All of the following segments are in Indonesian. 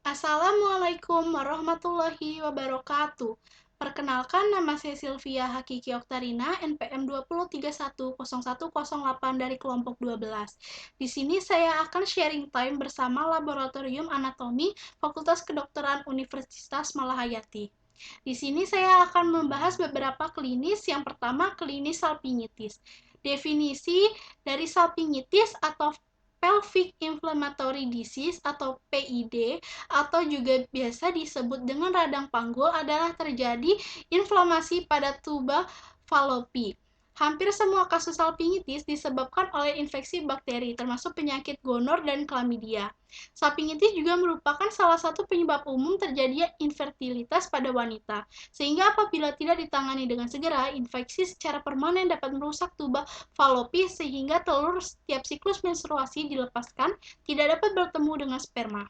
Assalamualaikum warahmatullahi wabarakatuh. Perkenalkan, nama saya Sylvia Hakiki Oktarina, NPM 20310108 dari kelompok 12. Di sini saya akan sharing time bersama Laboratorium Anatomi Fakultas Kedokteran Universitas Malahayati. Di sini saya akan membahas beberapa klinis. Yang pertama, klinis salpingitis. Definisi dari salpingitis atau pelvic inflammatory disease atau PID atau juga biasa disebut dengan radang panggul adalah terjadi inflamasi pada tuba Fallopi. Hampir semua kasus salpingitis disebabkan oleh infeksi bakteri, termasuk penyakit gonor dan chlamydia. Salpingitis juga merupakan salah satu penyebab umum terjadinya infertilitas pada wanita, sehingga apabila tidak ditangani dengan segera, infeksi secara permanen dapat merusak tuba Fallopi sehingga telur setiap siklus menstruasi dilepaskan tidak dapat bertemu dengan sperma.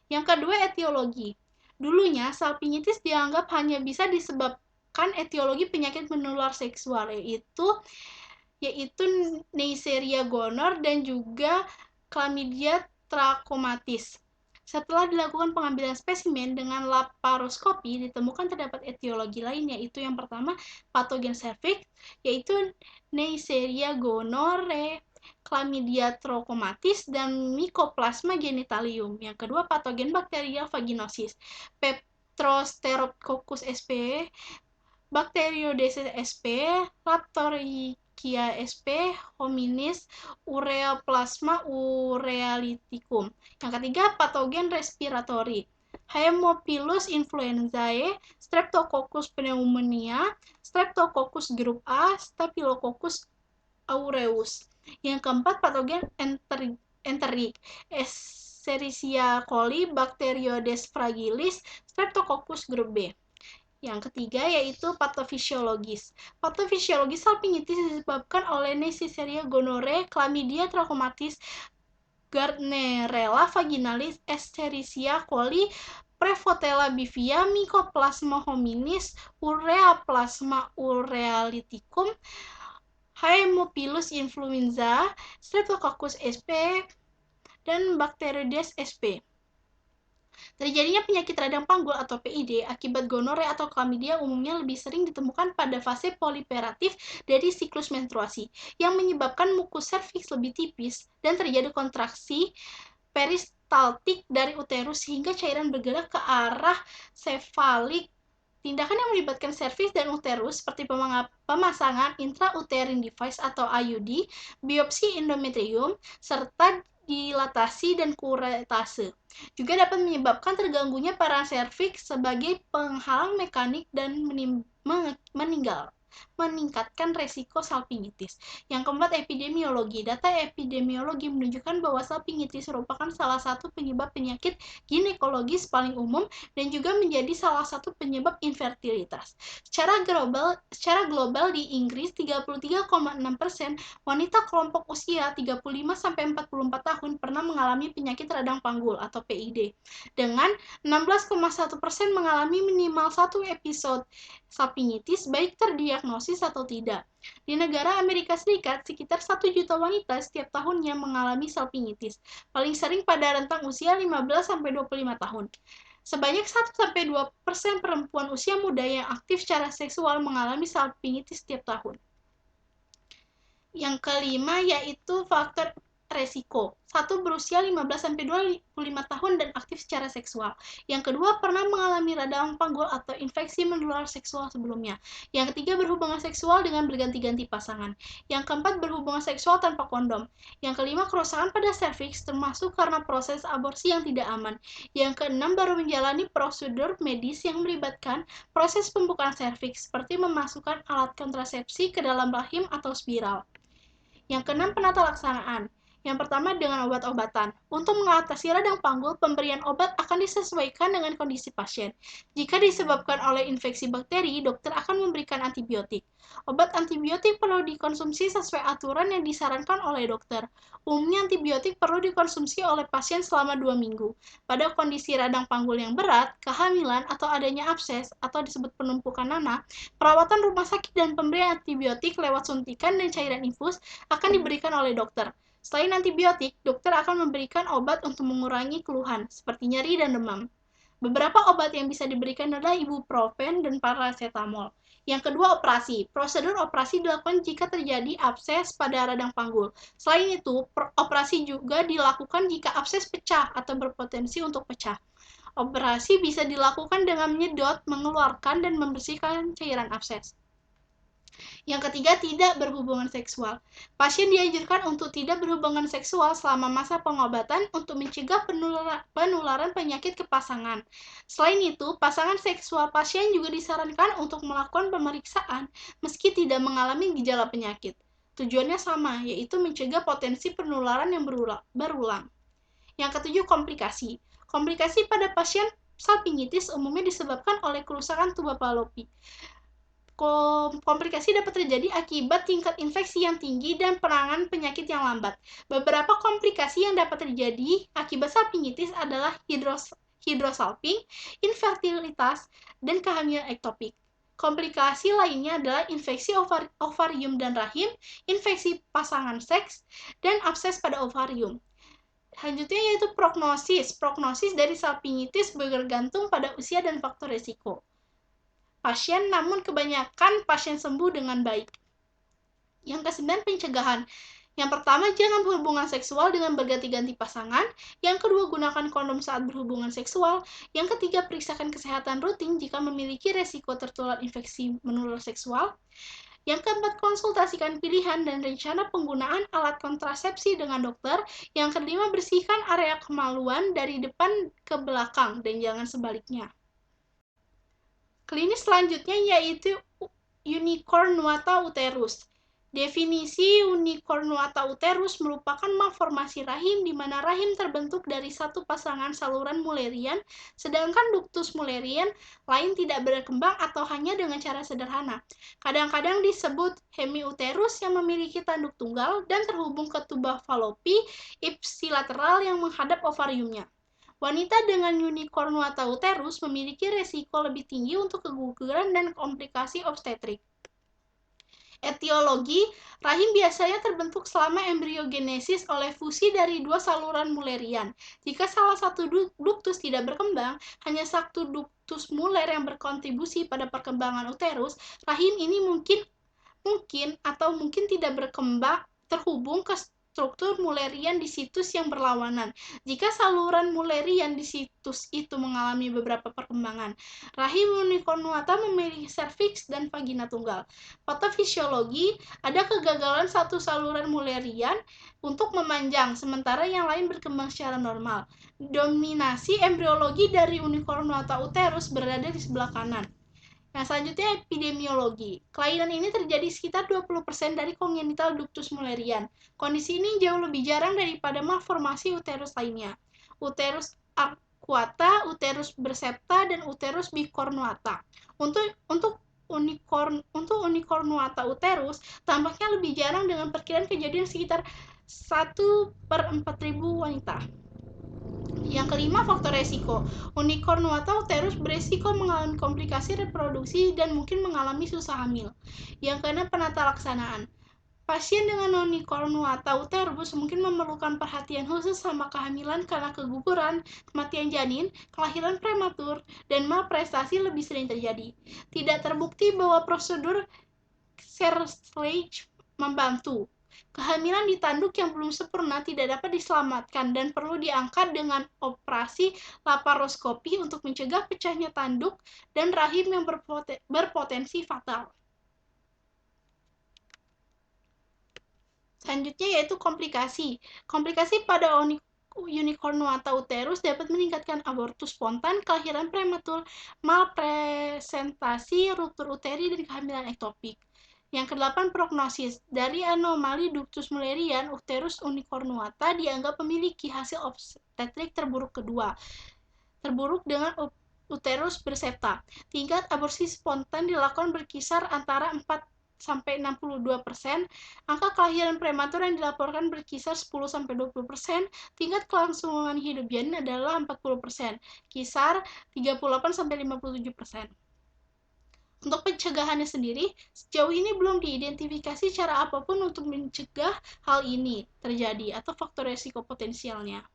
Yang kedua, etiologi. Dulunya, salpingitis dianggap hanya bisa disebabkan etiologi penyakit menular seksual, yaitu Neisseria gonorrhoeae dan juga Chlamydia trachomatis. Setelah dilakukan pengambilan spesimen dengan laparoskopi, ditemukan terdapat etiologi lain, yaitu yang pertama, patogen cervix, yaitu Neisseria gonorrhoeae, Chlamydia trachomatis, dan Mycoplasma genitalium. Yang kedua, patogen bakterial vaginosis, Peptrosterococcus sp, Bacteroidetes sp, Laptorhizia sp, hominis, Ureaplasma urealyticum. Yang ketiga, patogen respiratori, Haemophilus influenzae, Streptococcus pneumoniae, Streptococcus grup A, Staphylococcus aureus. Yang keempat, patogen enterik, Escherichia coli, Bacteroides fragilis, Streptococcus grup B. Yang ketiga yaitu patofisiologis. Patofisiologis salpingitis disebabkan oleh Neisseria gonorrhoeae, Chlamydia trachomatis, Gardnerella vaginalis, Escherichia coli, Prevotella bifida, Mycoplasma hominis, Ureaplasma urealyticum, Haemophilus influenzae, Streptococcus sp, dan Bacteroides sp. Terjadinya penyakit radang panggul atau PID akibat gonorrea atau chlamydia umumnya lebih sering ditemukan pada fase proliferatif dari siklus menstruasi, yang menyebabkan mukus serviks lebih tipis dan terjadi kontraksi peristaltik dari uterus sehingga cairan bergerak ke arah sefalik. Tindakan yang melibatkan serviks dan uterus seperti pemasangan intrauterine device atau IUD, biopsi endometrium, serta dilatasi dan kuretase juga dapat menyebabkan terganggunya peran serviks sebagai penghalang mekanik dan meningkatkan resiko salpingitis. Yang keempat, epidemiologi. Data epidemiologi menunjukkan bahwa salpingitis merupakan salah satu penyebab penyakit ginekologis paling umum dan juga menjadi salah satu penyebab infertilitas. Secara global di Inggris, 33,6% wanita kelompok usia 35-44 tahun pernah mengalami penyakit radang panggul atau PID, dengan 16,1% mengalami minimal satu episode salpingitis baik terdiagnosis atau tidak. Di negara Amerika Serikat, sekitar 1 juta wanita setiap tahunnya mengalami salpingitis, paling sering pada rentang usia 15-25 tahun. Sebanyak 1-2% perempuan usia muda yang aktif secara seksual mengalami salpingitis setiap tahun. Yang kelima yaitu faktor resiko. 1. Berusia 15-25 tahun dan aktif secara seksual. Yang kedua, pernah mengalami radang panggul atau infeksi menular seksual sebelumnya. Yang ketiga, berhubungan seksual dengan berganti-ganti pasangan. Yang keempat, berhubungan seksual tanpa kondom. Yang kelima, kerusakan pada serviks termasuk karena proses aborsi yang tidak aman. Yang keenam, baru menjalani prosedur medis yang melibatkan proses pembukaan serviks seperti memasukkan alat kontrasepsi ke dalam rahim atau spiral. Yang keenam, penata laksanaan. Yang pertama, dengan obat-obatan. Untuk mengatasi radang panggul, pemberian obat akan disesuaikan dengan kondisi pasien. Jika disebabkan oleh infeksi bakteri, dokter akan memberikan antibiotik. Obat antibiotik perlu dikonsumsi sesuai aturan yang disarankan oleh dokter. Umumnya antibiotik perlu dikonsumsi oleh pasien selama 2 minggu. Pada kondisi radang panggul yang berat, kehamilan, atau adanya abses, atau disebut penumpukan nanah, perawatan rumah sakit dan pemberian antibiotik lewat suntikan dan cairan infus akan diberikan oleh dokter. Selain antibiotik, dokter akan memberikan obat untuk mengurangi keluhan, seperti nyeri dan demam. Beberapa obat yang bisa diberikan adalah ibuprofen dan paracetamol. Yang kedua, operasi. Prosedur operasi dilakukan jika terjadi abses pada radang panggul. Selain itu, operasi juga dilakukan jika abses pecah atau berpotensi untuk pecah. Operasi bisa dilakukan dengan menyedot, mengeluarkan, dan membersihkan cairan abses. Yang ketiga, tidak berhubungan seksual. Pasien dianjurkan untuk tidak berhubungan seksual selama masa pengobatan untuk mencegah penularan penyakit ke pasangan. Selain itu, pasangan seksual pasien juga disarankan untuk melakukan pemeriksaan meski tidak mengalami gejala penyakit. Tujuannya sama, yaitu mencegah potensi penularan yang berulang. Yang ketujuh, komplikasi. Komplikasi pada pasien salpingitis umumnya disebabkan oleh kerusakan tuba Fallopi. Komplikasi dapat terjadi akibat tingkat infeksi yang tinggi dan penanganan penyakit yang lambat. Beberapa komplikasi yang dapat terjadi akibat salpingitis adalah hidrosalping, infertilitas, dan kehamilan ektopik. Komplikasi lainnya adalah infeksi ovarium dan rahim, infeksi pasangan seks, dan abses pada ovarium. Selanjutnya yaitu prognosis. Prognosis dari salpingitis bergantung pada usia dan faktor risiko pasien, namun kebanyakan pasien sembuh dengan baik. Yang kesembilan, pencegahan. Yang pertama, jangan berhubungan seksual dengan berganti-ganti pasangan. Yang kedua, gunakan kondom saat berhubungan seksual. Yang ketiga, periksakan kesehatan rutin jika memiliki resiko tertular infeksi menular seksual. Yang keempat, konsultasikan pilihan dan rencana penggunaan alat kontrasepsi dengan dokter. Yang kelima, bersihkan area kemaluan dari depan ke belakang dan jangan sebaliknya. Klinis selanjutnya yaitu unicornuata uterus. Definisi unicornuata uterus merupakan malformasi rahim di mana rahim terbentuk dari satu pasangan saluran Mullerian, sedangkan ductus Mullerian lain tidak berkembang atau hanya dengan cara sederhana. Kadang-kadang disebut hemiuterus yang memiliki tanduk tunggal dan terhubung ke tuba Fallopi ipsilateral yang menghadap ovariumnya. Wanita dengan unicornuata uterus memiliki resiko lebih tinggi untuk keguguran dan komplikasi obstetrik. Etiologi, rahim biasanya terbentuk selama embriogenesis oleh fusi dari dua saluran Mullerian. Jika salah satu ductus tidak berkembang, hanya satu ductus Muller yang berkontribusi pada perkembangan uterus, rahim ini mungkin tidak berkembang terhubung ke struktur Mullerian di situs yang berlawanan. Jika saluran Mullerian di situs itu mengalami beberapa perkembangan, rahim unicornuata memiliki serviks dan vagina tunggal. Patofisiologi, ada kegagalan satu saluran Mullerian untuk memanjang, sementara yang lain berkembang secara normal. Dominasi embriologi dari unicornuata uterus berada di sebelah kanan. Nah, selanjutnya epidemiologi. Kelainan ini terjadi sekitar 20% dari kongenital ductus Mullerian. Kondisi ini jauh lebih jarang daripada malformasi uterus lainnya. Uterus arcuata, uterus bersepta, dan uterus bicornuata. Untuk unicornuata uterus, tampaknya lebih jarang dengan perkiraan kejadian sekitar 1/4000 wanita. Yang kelima, faktor resiko. Unicornuata uterus beresiko mengalami komplikasi reproduksi dan mungkin mengalami susah hamil. Yang keenam, penata laksanaan. Pasien dengan unicornuata uterus mungkin memerlukan perhatian khusus sama kehamilan karena keguguran, kematian janin, kelahiran prematur, dan malprestasi lebih sering terjadi. Tidak terbukti bahwa prosedur Serge membantu. Kehamilan di tanduk yang belum sempurna tidak dapat diselamatkan dan perlu diangkat dengan operasi laparoskopi untuk mencegah pecahnya tanduk dan rahim yang berpotensi fatal. Selanjutnya yaitu komplikasi. Komplikasi pada unicornuata uterus dapat meningkatkan abortus spontan, kelahiran prematur, malpresentasi, ruptur uteri, dan kehamilan ektopik. Yang kedelapan, prognosis. Dari anomali ductus Mullerian, uterus unicornuata dianggap memiliki hasil obstetrik terburuk kedua. Terburuk dengan uterus bersepta. Tingkat aborsi spontan dilakukan berkisar antara 4-62%, angka kelahiran prematur yang dilaporkan berkisar 10-20%, tingkat kelangsungan hidup janin adalah 40%, kisar 38-57%. Untuk pencegahannya sendiri, sejauh ini belum diidentifikasi cara apapun untuk mencegah hal ini terjadi atau faktor resiko potensialnya.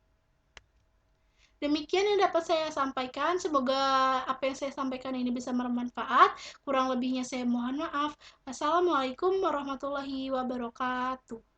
Demikian yang dapat saya sampaikan. Semoga apa yang saya sampaikan ini bisa bermanfaat. Kurang lebihnya saya mohon maaf. Assalamualaikum warahmatullahi wabarakatuh.